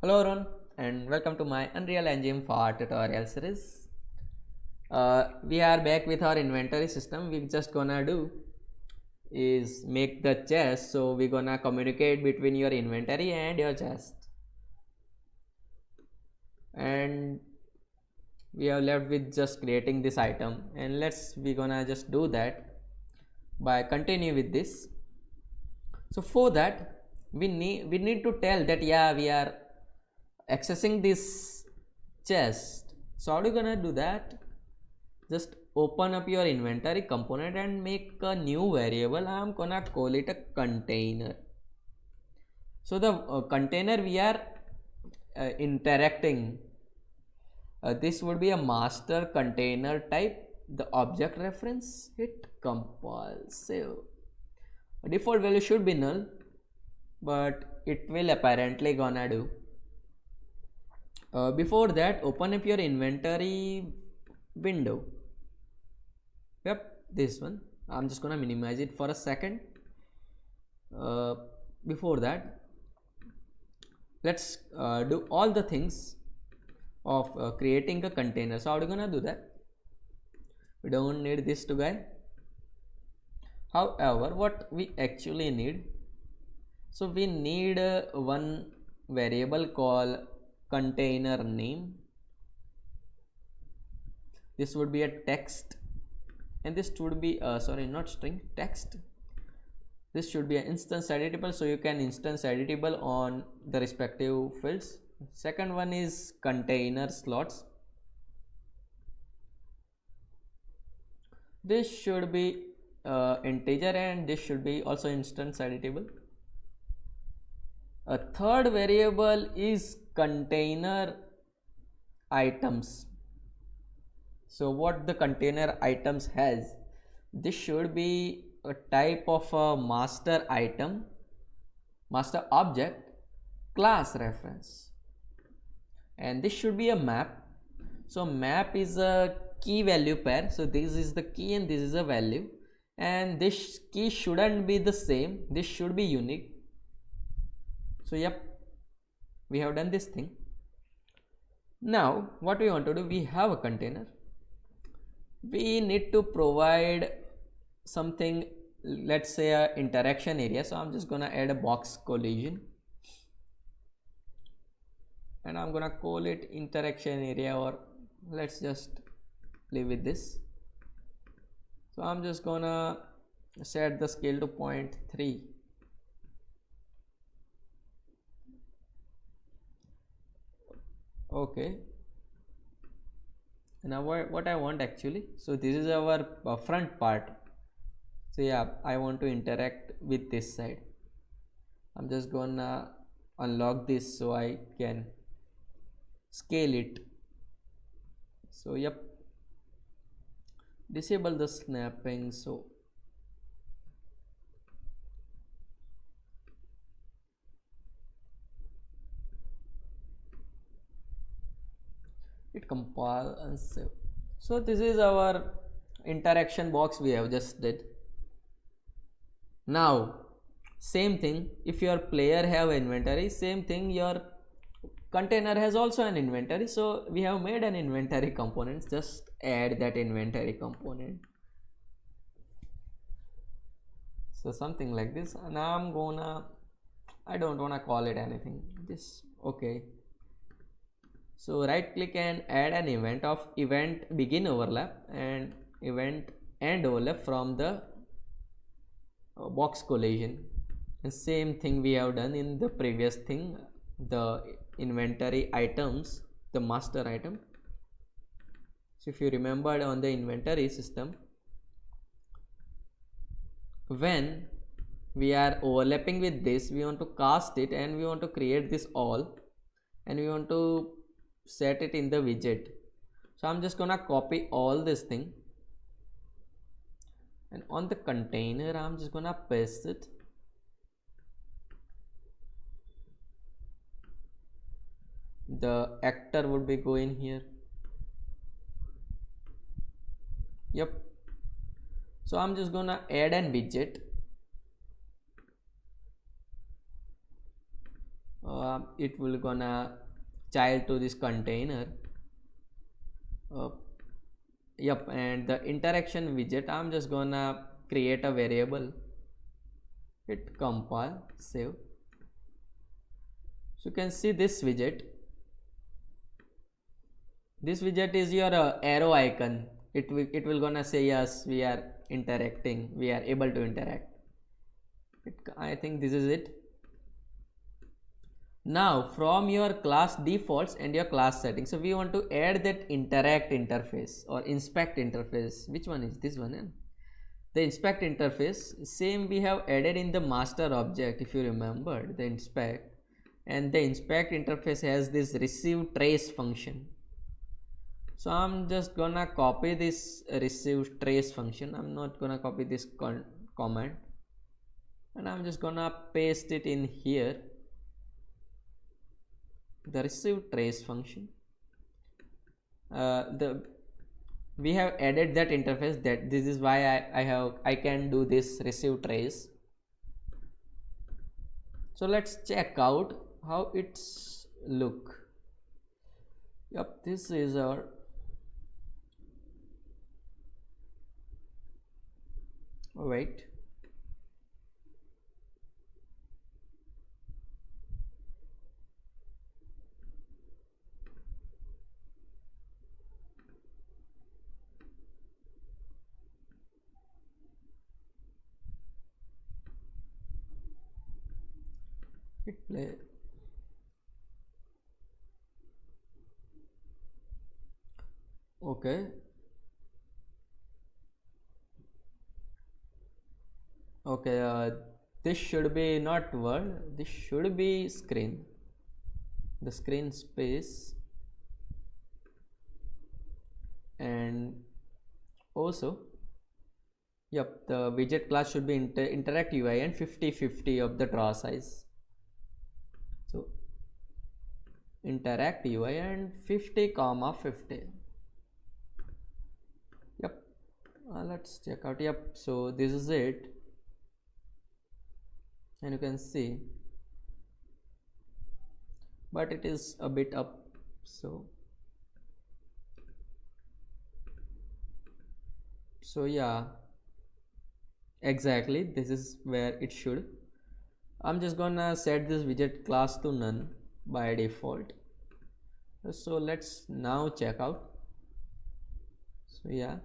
Hello everyone and welcome to my Unreal Engine 4 tutorial series. We are back with our inventory system. We just gonna do is make the chest, so we're gonna communicate between your inventory and your chest, and we are left with just creating this item, and we're gonna just do that by continue with this. So for that we need to tell that we are accessing this chest. So how are you gonna do that? Just open up your inventory component and make a new variable. I'm gonna call it a container. So the container we are interacting, this would be a master container type. The object reference, hit compile save. Default value should be null, but it will apparently gonna do. Before that, open up your inventory window. Yep, this one. I'm just gonna minimize it for a second. Before that, let's do all the things of creating a container. So how are you gonna do that? We don't need this guy. However, what we actually need, so we need one variable called container name. This would be a text, and this would be not string, text. This should be an instance editable, so you can instance editable on the respective fields. Second one is container slots. This should be integer, and this should be also instance editable. A third variable is container items. So what the container items has, this should be a type of a master item, master object, class reference, and this should be a map. So map is a key value pair. So this is the key and this is a value, and this key shouldn't be the same, this should be unique. So yep, we have done this thing. Now what we want to do, we have a container, we need to provide something, let's say a interaction area. So I'm just gonna add a box collision, and I'm gonna call it interaction area, or let's just live with this. So I'm just gonna set the scale to 0.3. Okay, now what I want actually, so this is our front part. So yeah, I want to interact with this side. I'm just gonna unlock this so I can scale it. So yep, disable the snapping. So it compile and save. So this is our interaction box we have just did. Now same thing, if your player have inventory, same thing your container has also an inventory. So we have made an inventory component, just add that inventory component. So something like this. Now I don't wanna call it anything, this okay. So right click and add an event of event begin overlap and event end overlap from the box collision. And same thing we have done in the previous thing, the inventory items, the master item. So if you remembered on the inventory system, when we are overlapping with this, we want to cast it and we want to create this all, and we want to set it in the widget. So I'm just gonna copy all this thing, and on the container I'm just gonna paste it. The actor would be going here. Yep. So I'm just gonna add an widget. it will gonna child to this container. uh, yep, and the interaction widget, I'm just gonna create a variable. Hit compile, save. So you can see this widget. This widget is your arrow icon. It will gonna say yes, we are interacting, we are able to interact. I think this is it. Now from your class defaults and your class settings, so we want to add that interact interface or inspect interface. Which one is this one? The inspect interface, same we have added in the master object, if you remember the inspect. And the inspect interface has this receive trace function. So I'm just gonna copy this receive trace function. I'm not gonna copy this comment, and I'm just gonna paste it in here. The receive trace function, we have added that interface, that this is why I can do this receive trace. So let's check out how it's look. Yep, this is our wait. Hit play. Okay. Okay, this should be not world, this should be screen, the screen space. And also, yep, the widget class should be interact UI and 50-50 of the draw size. So interact UI and 50-50. Yep, let's check out. Yep, so this is it, and you can see, but it is a bit up. So yeah, exactly, this is where it should. I'm just gonna set this widget class to none by default. So let's now check out. So yeah,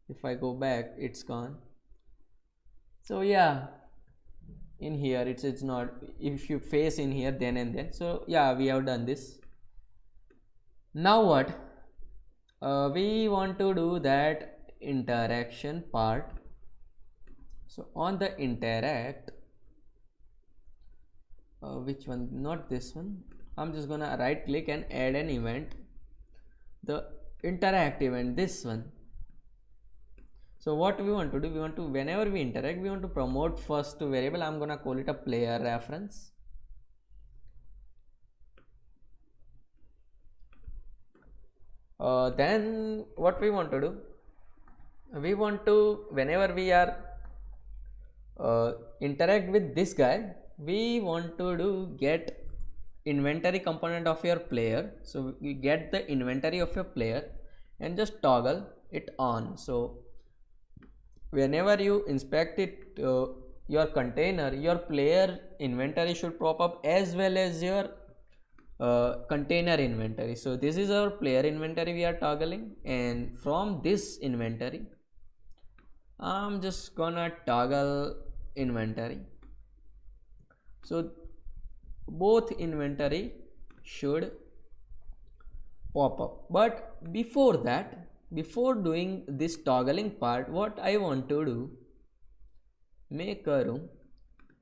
if I go back, it's gone. So yeah, in here it's not, if you face in here then and then. So yeah, we have done this. Now what, we want to do that interaction part. So on the interact, which one, not this one, I'm just gonna right click and add an event, the interact event, this one. So what we want to do, we want to, whenever we interact, we want to promote first to variable. I'm gonna call it a player reference. Then what we want to do, we want to, whenever we are interact with this guy, we want to do get inventory component of your player. So we get the inventory of your player and just toggle it on. So whenever you inspect it, your container, your player inventory should pop up as well as your container inventory. So this is our player inventory we are toggling, and from this inventory I'm just gonna toggle inventory. So both inventory should pop up, but before that, before doing this toggling part, what I want to do, make a room,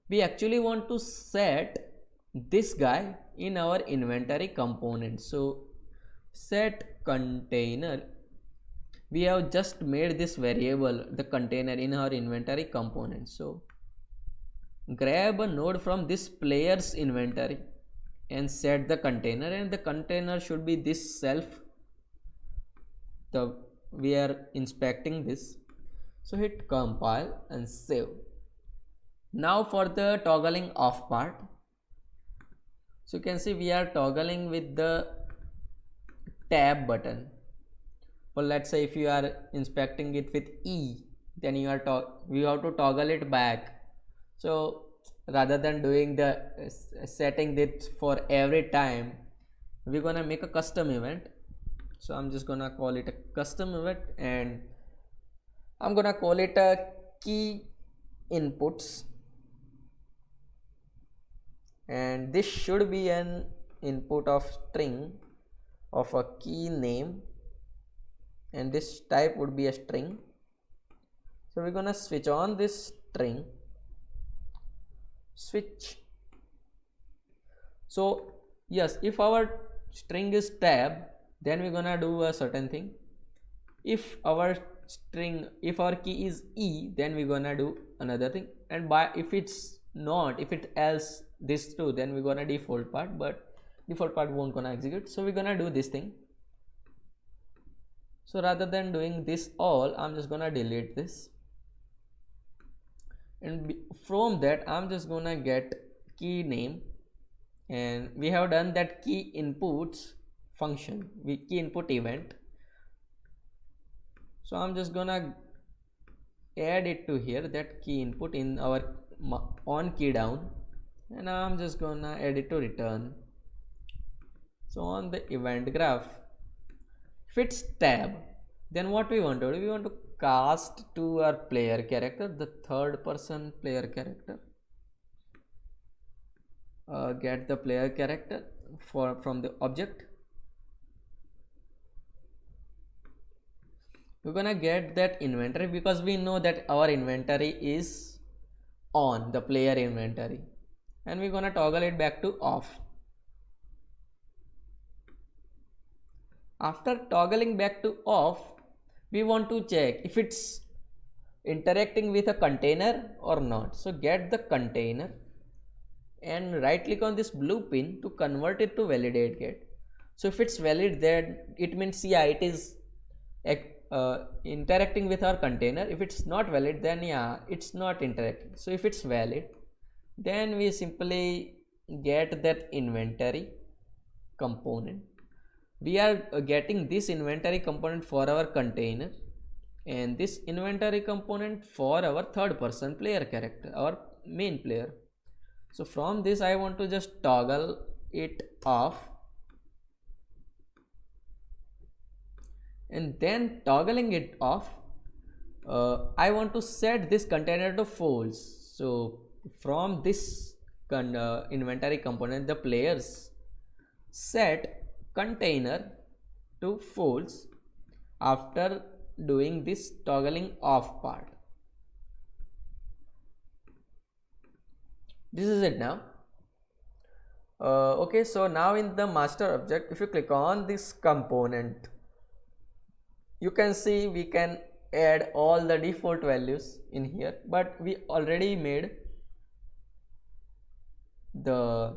we actually want to set this guy in our inventory component. So set container, we have just made this variable, the container, in our inventory component. So grab a node from this player's inventory and set the container, and the container should be this self, the we are inspecting this. So hit compile and save. Now for the toggling off part, So you can see we are toggling with the tab button. Well, let's say if you are inspecting it with E, then you have to toggle it back. So rather than doing the setting this for every time, we're gonna make a custom event. So I'm just gonna call it a custom event, and I'm gonna call it a key inputs, and this should be an input of string of a key name, and this type would be a string. So we're gonna switch on this string switch. So yes, if our string is tab, then we're gonna do a certain thing. If our key is E, then we're gonna do another thing. And if it's not, if it else this too, then we're gonna default part, but default part won't gonna execute. So we're gonna do this thing. So rather than doing this all, I'm just gonna delete this, and from that I'm just gonna get key name, and we have done that key inputs function, key input event. So I'm just gonna add it to here, that key input in our on key down, and I'm just gonna add it to return. So on the event graph, if it's tab, then what we want to do, we want to cast to our player character, the third person player character. Get the player character from the object. We're gonna get that inventory, because we know that our inventory is on, the player inventory, and we're gonna toggle it back to off. After toggling back to off, we want to check if it's interacting with a container or not. So get the container and right click on this blue pin to convert it to validate get. So if it's valid, then it means yeah, it is interacting with our container. If it's not valid, then yeah, it's not interacting. So if it's valid, then we simply get that inventory component. We are getting this inventory component for our container, and this inventory component for our third person player character, our main player. So from this I want to just toggle it off, and then toggling it off, I want to set this container to false. So from this inventory component, the players set container to false after doing this toggling off part. This is it now. Okay, so now in the master object, if you click on this component, you can see we can add all the default values in here, but we already made the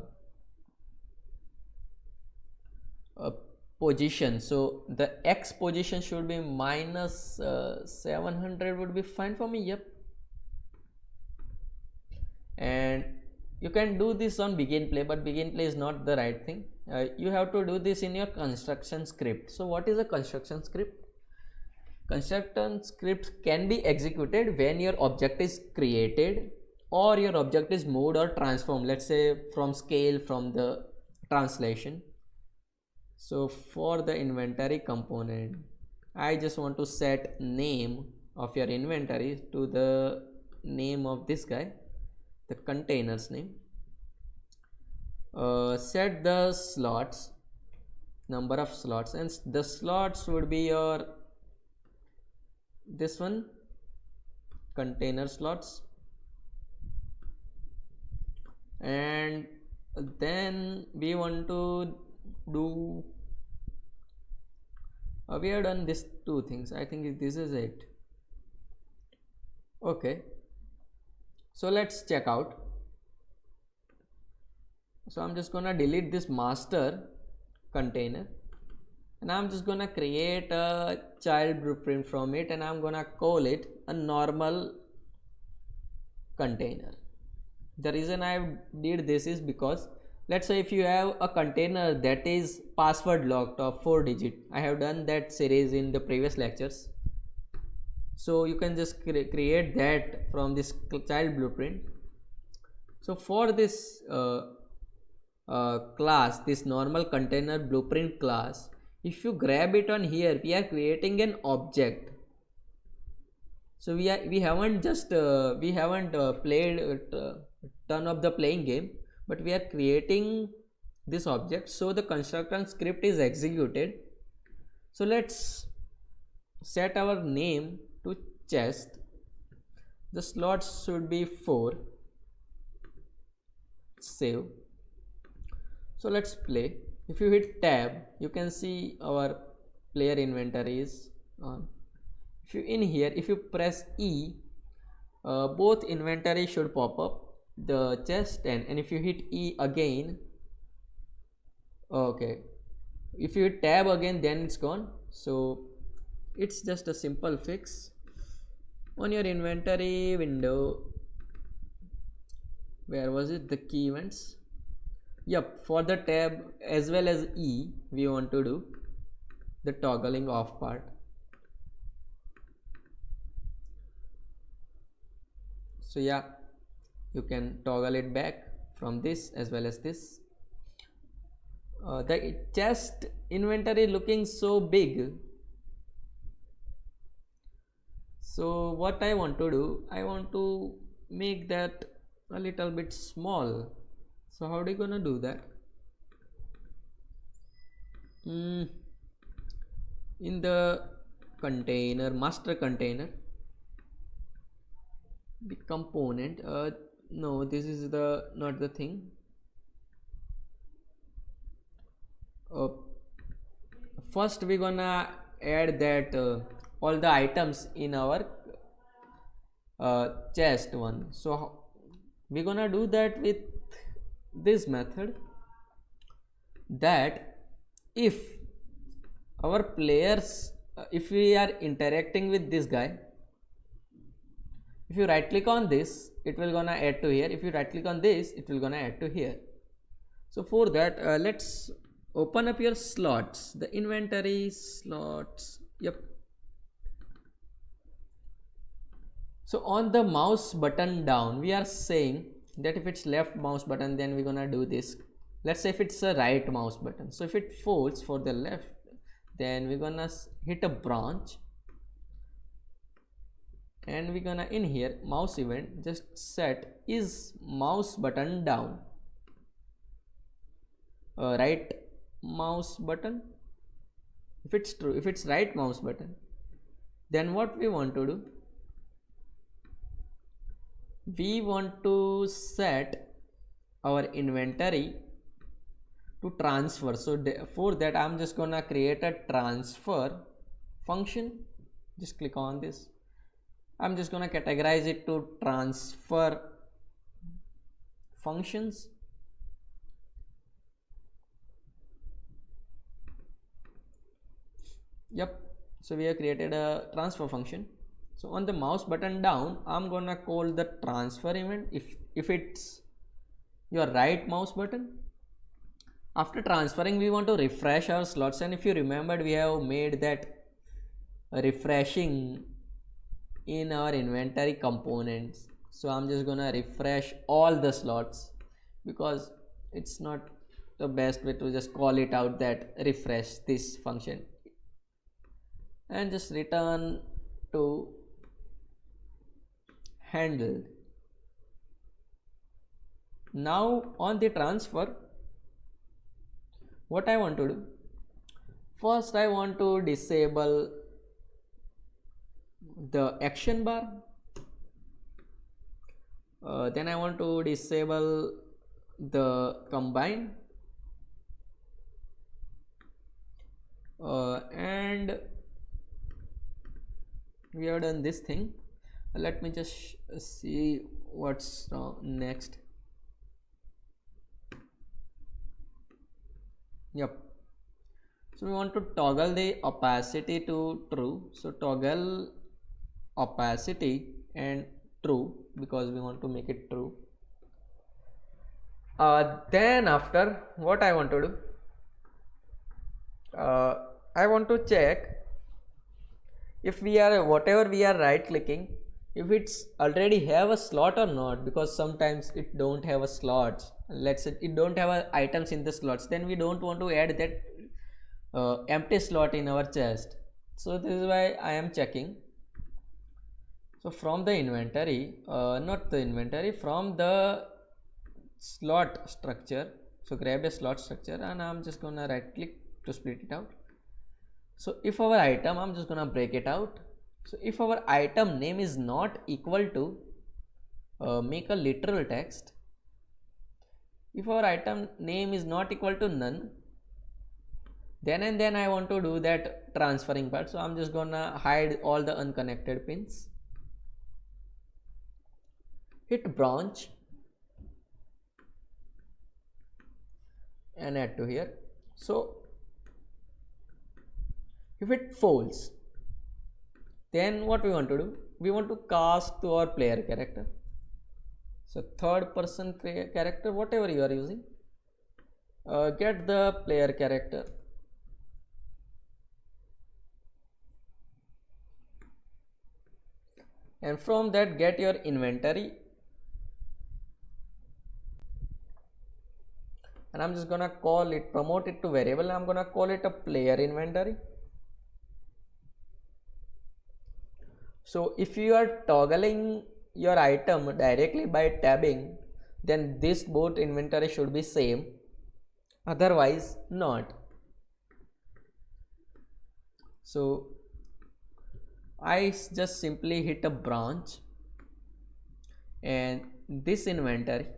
position. So the X position should be minus 700 would be fine for me. Yep. And you can do this on begin play, but begin play is not the right thing. You have to do this in your construction script. So what is a construction script? Construction script can be executed when your object is created or your object is moved or transformed, let's say from scale, from the translation. So for the inventory component, I just want to set name of your inventory to the name of this guy, the container's name. Set the slots, number of slots, and the slots would be your this one, container slots. And then we want to do we have done these two things. I think this is it. Okay, so let's check out. So I'm just gonna delete this master container, and I'm just gonna create a child blueprint from it, and I'm gonna call it a normal container. The reason I did this is because Let's say if you have a container that is password locked of 4 digit. I have done that series in the previous lectures. So you can just create that from this child blueprint. So for this class, this normal container blueprint class, if you grab it on here, we are creating an object. So we haven't played turn of the playing game, but we are creating this object. So the constructor script is executed. So let's set our name to chest. The slots should be 4. Save. So let's play. If you hit tab, you can see our player inventory is on. If you in here, if you press E, both inventory should pop up, the chest and if you hit E again, okay, if you hit tab again, then it's gone. So it's just a simple fix. On your inventory window, where was it, the key events? Yep, for the tab as well as E, we want to do the toggling off part. So yeah, you can toggle it back from this as well as this. The chest inventory looking so big. So what I want to do, I want to make that a little bit small. So how are you gonna do that? In the container, master container, the component, no, this is the not the thing. First we're gonna add that all the items in our chest one. So we're gonna do that with this method, that if our players, if we are interacting with this guy, if you right click on this, it will gonna add to here. If you right click on this, it will gonna add to here. So for that, let's open up your slots, the inventory slots. Yep. So on the mouse button down, we are saying that if it's left mouse button, then we're gonna do this. Let's say if it's a right mouse button. So if it folds for the left, then we're gonna hit a branch, and we're gonna in here mouse event just set is mouse button down, right mouse button. If it's true, if it's right mouse button, then what we want to do, we want to set our inventory to transfer. So for that, I'm just gonna create a transfer function. Just click on this. I'm just gonna categorize it to transfer functions. Yep, so we have created a transfer function. So on the mouse button down, I'm gonna call the transfer event if it's your right mouse button. After transferring, we want to refresh our slots, and if you remembered, we have made that refreshing in our inventory components. So I'm just gonna refresh all the slots, because it's not the best way to just call it out that refresh this function, and just return to handled. Now on the transfer, what I want to do, first I want to disable the action bar, then I want to disable the combine, and we have done this thing. Let me just see what's next. Yep, so we want to toggle the opacity to true. So toggle opacity and true, because we want to make it true. Then after, what I want to do, I want to check if we are, whatever we are right clicking, if it's already have a slot or not, because sometimes it don't have a slot. Let's say it don't have items in the slots, then we don't want to add that empty slot in our chest. So this is why I am checking. So from the inventory, not the inventory, from the slot structure, so grab a slot structure and I'm just gonna right click to split it out. So if our item, I'm just gonna break it out. So if our item name is not equal to, make a literal text. If our item name is not equal to none, then and then I want to do that transferring part. So I'm just gonna hide all the unconnected pins. Hit branch and add to here. So if it falls, then what we want to do, we want to cast to our player character. So third person character, whatever you are using, get the player character, and from that get your inventory, and I'm just gonna call it, promote it to variable. I'm gonna call it a player inventory. So if you are toggling your item directly by tabbing, then this both inventory should be same, otherwise not. So I just simply hit a branch and this inventory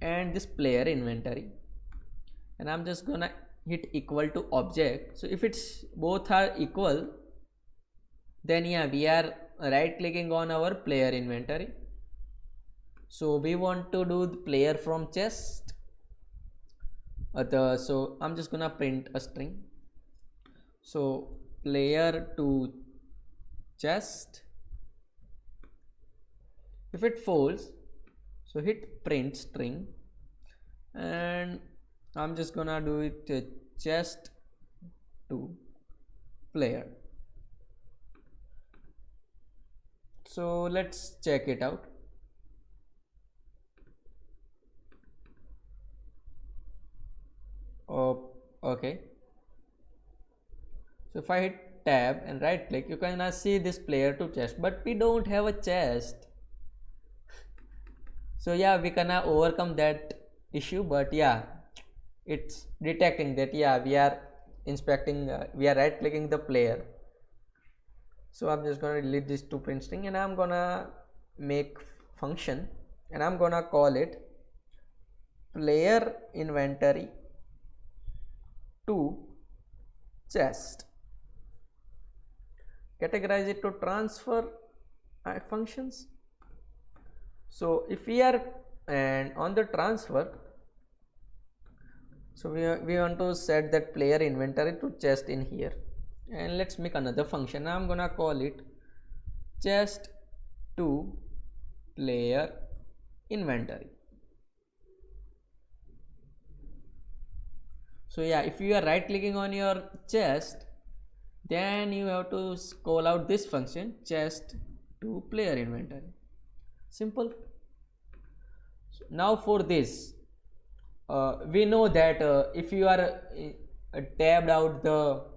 and this player inventory, and I'm just gonna hit equal to object. So if it's both are equal, then yeah, we are right clicking on our player inventory. So we want to do the player from chest. So I'm just gonna print a string. So player to chest. If it falls, so hit print string, and I'm just gonna do it chest to player. So let's check it out. Oh, okay. So if I hit tab and right click, you can see this player to chest, but we don't have a chest. So yeah, we can overcome that issue, but yeah, it's detecting that yeah, we are inspecting, we are right clicking the player. So I'm just gonna delete this to print string, and I'm gonna make function, and I'm gonna call it player inventory to chest. Categorize it to transfer functions. So if we are and on the transfer, so we want to set that player inventory to chest in here, and let's make another function. I'm gonna call it chest to player inventory. So yeah, if you are right clicking on your chest, then you have to call out this function chest to player inventory. Simple. So now for this, we know that if you are tabbed out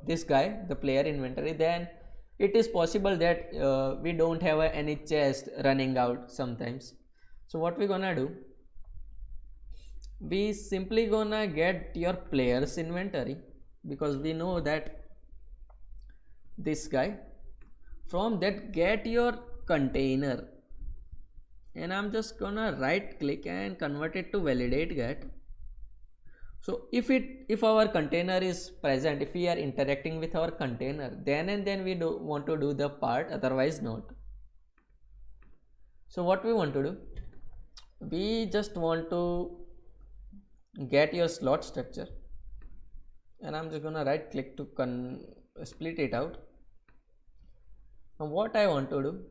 this guy, the player inventory, then it is possible that we don't have any chest running out sometimes. So what we gonna do, we simply gonna get your players inventory, because we know that this guy, from that get your container, and I'm just gonna right click and convert it to validate get. So if our container is present, if we are interacting with our container, then and then we do want to do the part, otherwise not. So what we want to do, we just want to get your slot structure, and I'm just gonna right click to split it out. Now what I want to do,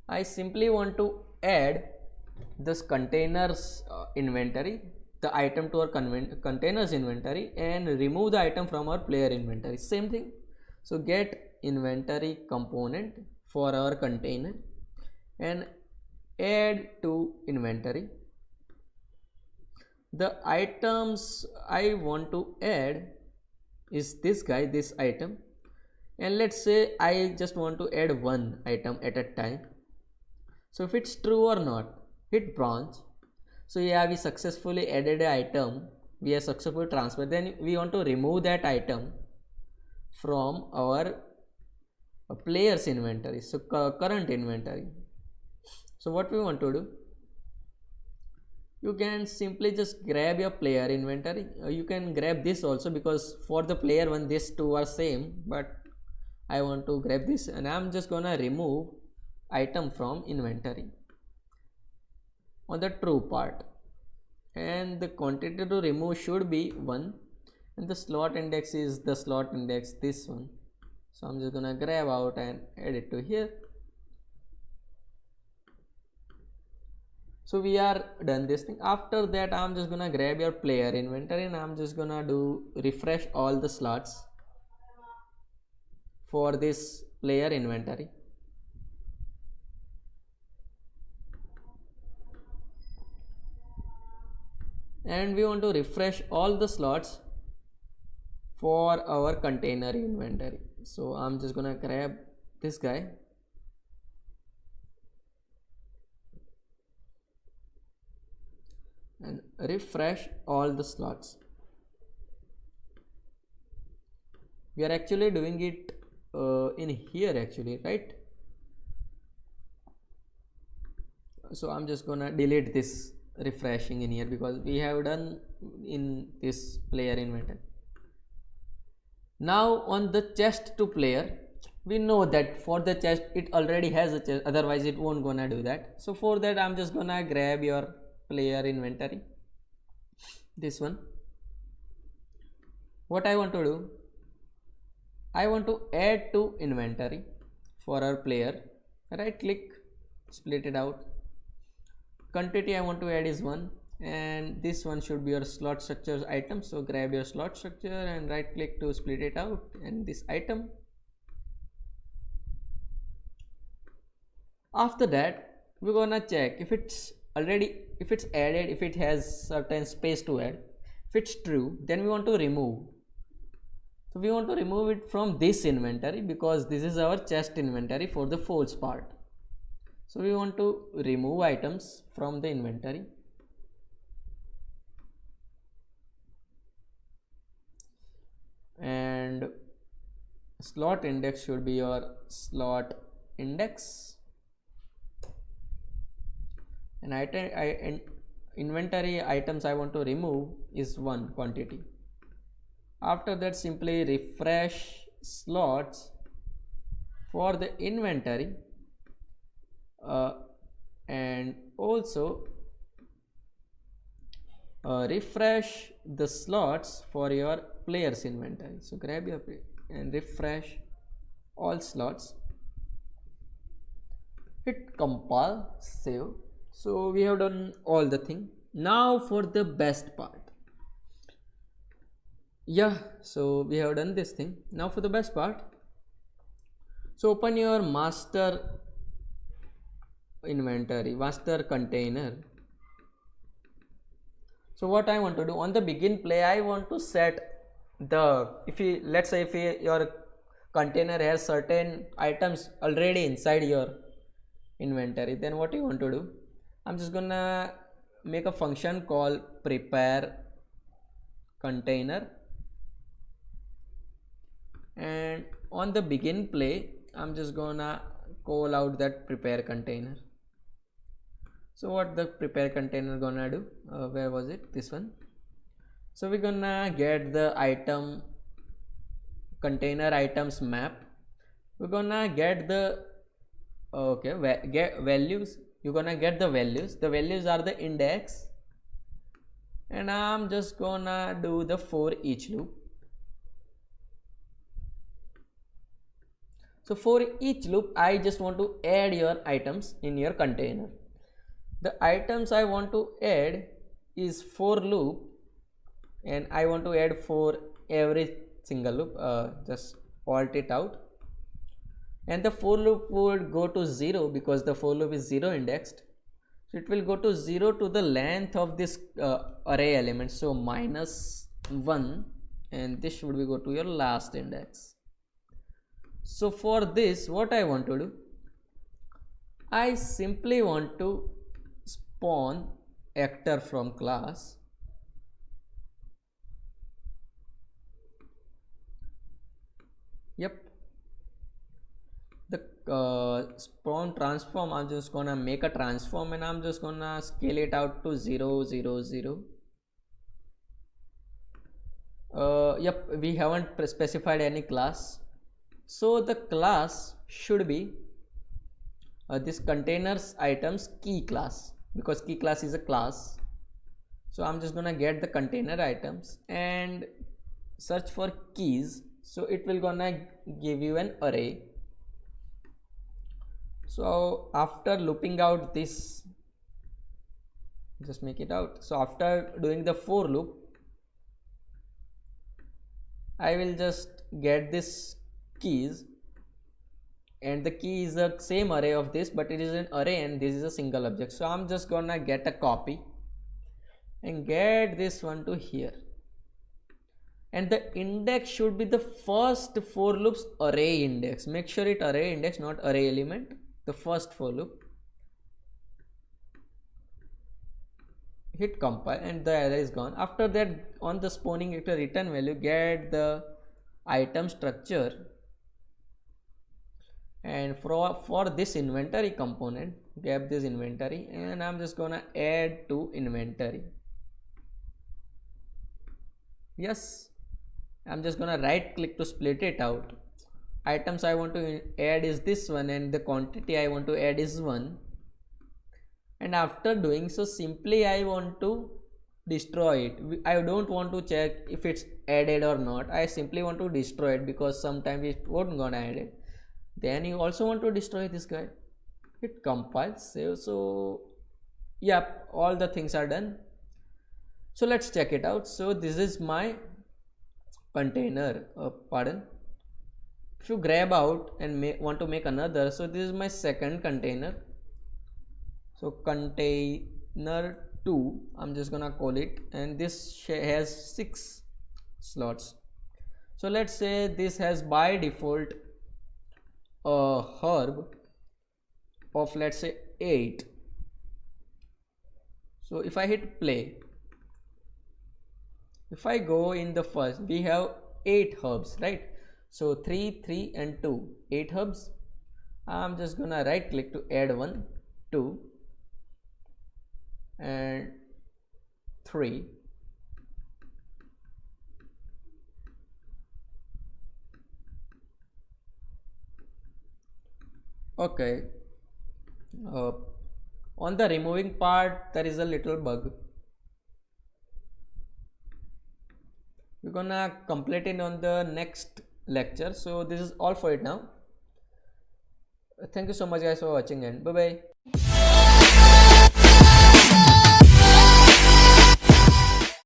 I simply want to add this containers inventory, the item to our containers inventory, and remove the item from our player inventory. Same thing. So get inventory component for our container and add to inventory. The items I want to add is this guy, this item, and let's say I just want to add one item at a time. So if it's true or not, hit branch. So yeah, we successfully added an item, we have successfully transferred. Then we want to remove that item from our players inventory, so current inventory. So what we want to do, you can simply just grab your player inventory. You can grab this also, because for the player one these two are same, but I want to grab this, and I'm just gonna remove item from inventory on the true part, and the quantity to remove should be 1, and the slot index is the slot index, this one. So I'm just gonna grab out and add it to here. So we are done this thing. After that, I'm just gonna grab your player inventory, and I'm just gonna do refresh all the slots for this player inventory. And we want to refresh all the slots for our container inventory. So I'm just gonna grab this guy and refresh all the slots. We are actually doing it in here actually, right? So I'm just gonna delete this refreshing in here, because we have done in this player inventory. Now on the chest to player, we know that for the chest it already has a chest, otherwise it won't gonna do that. So for that, I'm just gonna grab your player inventory, this one. What I want to do, I want to add to inventory for our player. Right click, split it out. Quantity I want to add is 1, and this one should be your slot structures item. So grab your slot structure and right click to split it out, and this item. After that, we're gonna check if it's added, if it has certain space to add. If it's true, then we want to remove. So we want to remove it from this inventory, because this is our chest inventory for the false part. So we want to remove items from the inventory. And slot index should be your slot index. And inventory items I want to remove is 1 quantity. After that, simply refresh slots for the inventory, and also refresh the slots for your players inventory. So grab your and refresh all slots, hit compile, save. So we have done all the thing. Now for the best part. Yeah, so we have done this thing. Now for the best part. So open your master inventory, master container. So what I want to do, on the begin play, I want to set the, let's say if your container has certain items already inside your inventory, then what you want to do, I'm just gonna make a function called prepare container, and on the begin play, I'm just gonna call out that prepare container. So what the prepare container gonna do, where was it, this one. So we're gonna get the item container items map. We're gonna get the get values. You're gonna get the values. The values are the index, and I'm just gonna do the for each loop. So for each loop, I just want to add your items in your container. The items I want to add is for loop, and I want to add for every single loop. Just alt it out, and the for loop would go to 0 because the for loop is 0 indexed. So it will go to 0 to the length of this array element, so -1, and this should be go to your last index. So for this, what I want to do, I simply want to spawn actor from class. Yep, the spawn transform, I'm just gonna make a transform, and I'm just gonna scale it out to 0 0 0. Yep, we haven't specified any class, so the class should be this containers items key class, because key class is a class. So I'm just gonna get the container items and search for keys, so it will gonna give you an array. So after looping out this, just make it out. So after doing the for loop, I will just get this keys, and the key is the same array of this, but it is an array and this is a single object. So I'm just gonna get a copy and get this one to here, and the index should be the first for loop's array index. Make sure it array index, not array element, the first for loop. Hit compile and the array is gone. After that, on the spawning actor return value, get the item structure, and for this inventory component, grab this inventory, and I'm just gonna add to inventory. Yes, I'm just gonna right click to split it out. Items I want to add is this one, and the quantity I want to add is 1. And after doing so, simply I want to destroy it. I don't want to check if it's added or not. I simply want to destroy it because sometimes it won't gonna add it. Then you also want to destroy this guy. Hit compile, save. So yep, all the things are done. So let's check it out. So this is my container, pardon. If you grab out and want to make another, so this is my second container. So container 2, I'm just gonna call it, and this has 6 slots. So let's say this has by default a herb of, let's say, 8. So if I hit play, if I go in the first, we have 8 herbs, right? So 3 3 and 2, 8 herbs. I'm just gonna right click to add 1 2 and 3. Okay, on the removing part there is a little bug. We're gonna complete it on the next lecture. So this is all for it now. Thank you so much guys for watching, and bye bye.